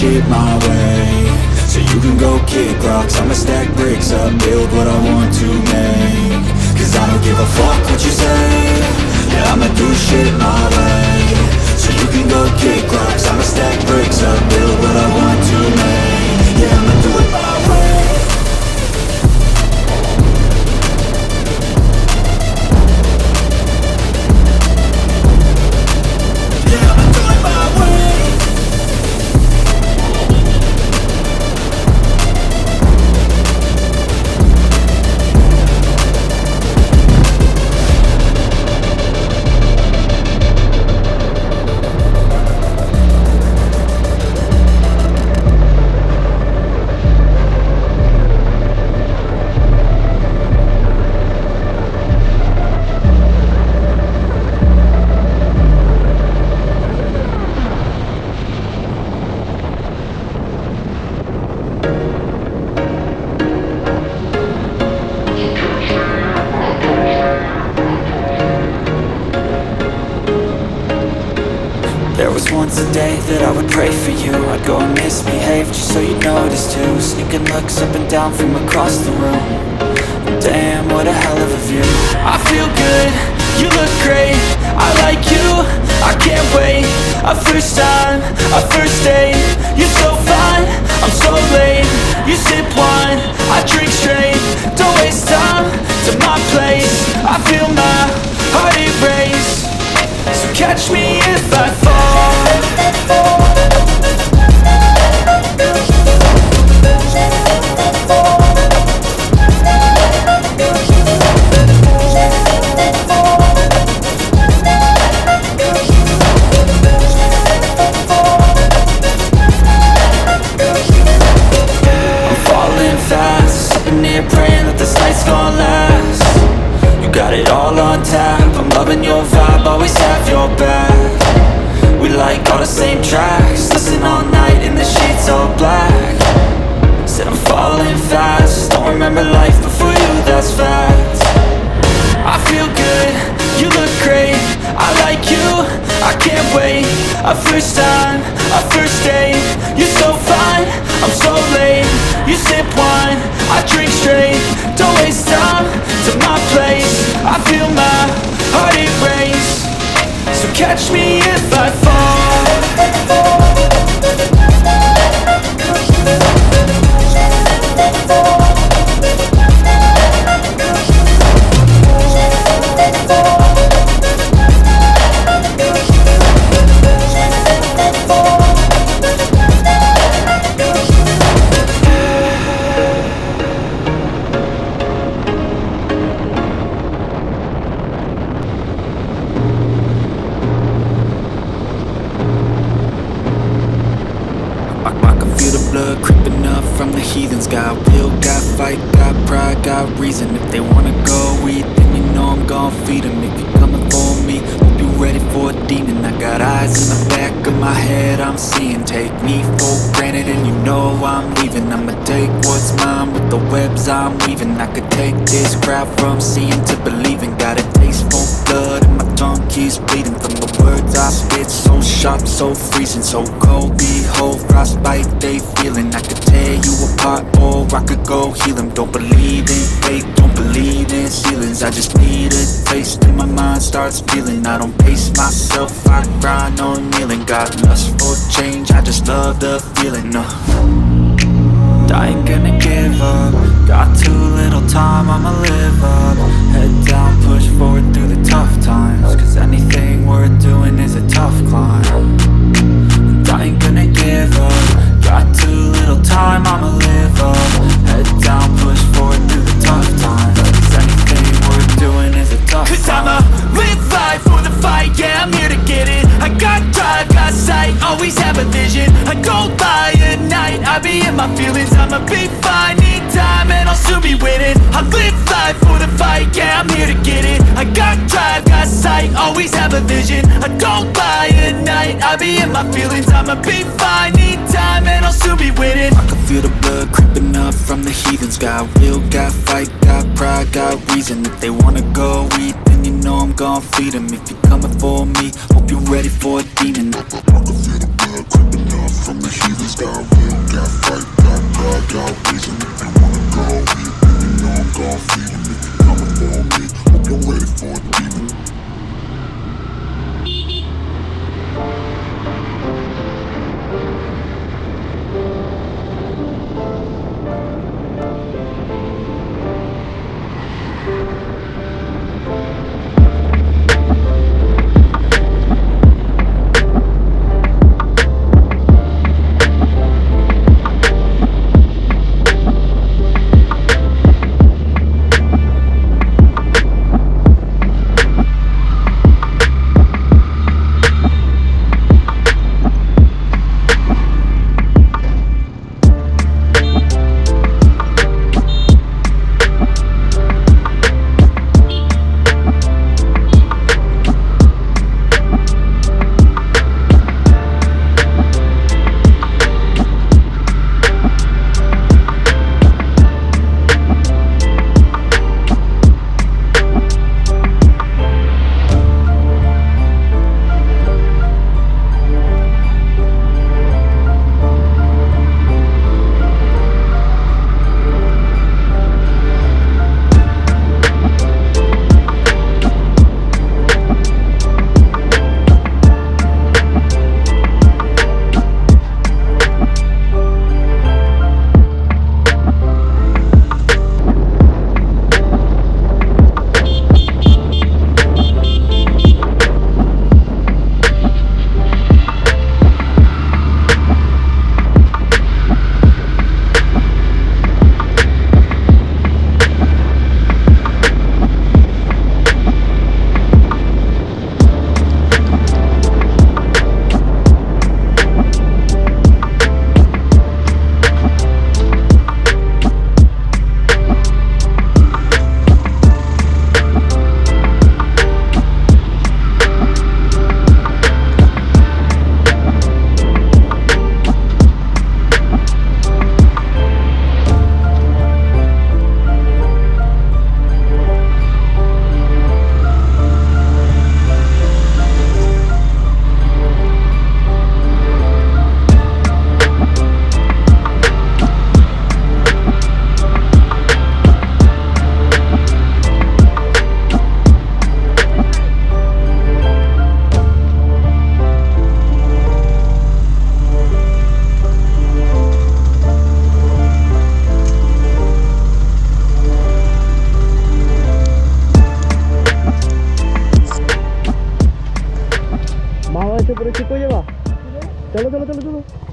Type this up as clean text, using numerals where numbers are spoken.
shit my way. So you can go kick rocks, I'ma stack bricks up, build what I want to make. Cause I don't give a fuck what you say, yeah, I'ma do shit my way. So you can go kick rocks, I'ma stack bricks up, build what I want to make. Yeah, I'ma do it my way. Yeah, I'ma do it my way. There was once a day that I would pray for you. I'd go and misbehave just so you'd notice too. Sneaking looks up and down from across the room. Damn, what a hell of a view. I feel good, you look great, I like you, I can't wait. A first time, a first date. You're so fine, I'm so late. You sip wine, I drink straight. Don't waste time to my place. I feel my heart erase. So catch me if I fall. I'm falling fast, sitting here praying that this night's gonna last. You got it all on tap, I'm loving your vibe, always have your back. We like all the same tracks, listen all night in the sheets all black. Said I'm falling fast, don't remember life before you, that's fact. I feel good, you look great, I like you, I can't wait. A first time, a first date. You're so fine, I'm so late. You sip wine, I drink straight. Don't waste time to my place. I feel my heart erase. So catch me if I fall. I can feel the blood creeping up from the heathens. Got will, got fight, got pride, got reason. If they wanna go eat, then you know I'm gon' feed them. If you're coming for me, hope you're ready for a demon. I got eyes in the back of my head, I'm seeing. Take me for granted and you know I'm leaving. I'ma take what's mine with the webs I'm weaving. I could take this crowd from seeing to believing. Got a taste for blood and my tongue keeps bleeding from the words I spit. So sharp, so freezing, so cold. Behold, frostbite they feeling. I could tear you apart or I could go heal them. Don't believe in fate, don't believe in ceilings. I just need a taste and my mind starts feeling. I don't pace myself, I grind on kneeling. Got lust for change, I just love the feeling. I ain't gonna give up. Got too little time, I'ma live up. Head down, push forward through the tough times. Cause anything worth doing is a tough climb. And I ain't gonna give up. Got too little time, I'ma live up. Head down, push forward through the tough times. Cause anything worth doing is a tough climb. Cause I'ma live life for the fight, yeah, I'm here to get it. I got drive, got sight, always have a vision. I go by at night, I be in my feelings. I'ma be fine, need time and I'll soon be winning. I live life for the fight, yeah, I'm here to get it. I got drive, got sight, always have a vision. I don't lie at night, I be in my feelings. I'ma be fine, need time and I'll soon be winning. I can feel the blood creeping up from the heathens. Got will, got fight, got pride, got reason. If they wanna go eat, then you know I'm gon' feed them. If you're coming for me, hope you're ready for a demon. I can feel the blood creeping up from the heathens. Got चलो चलो चलो चलो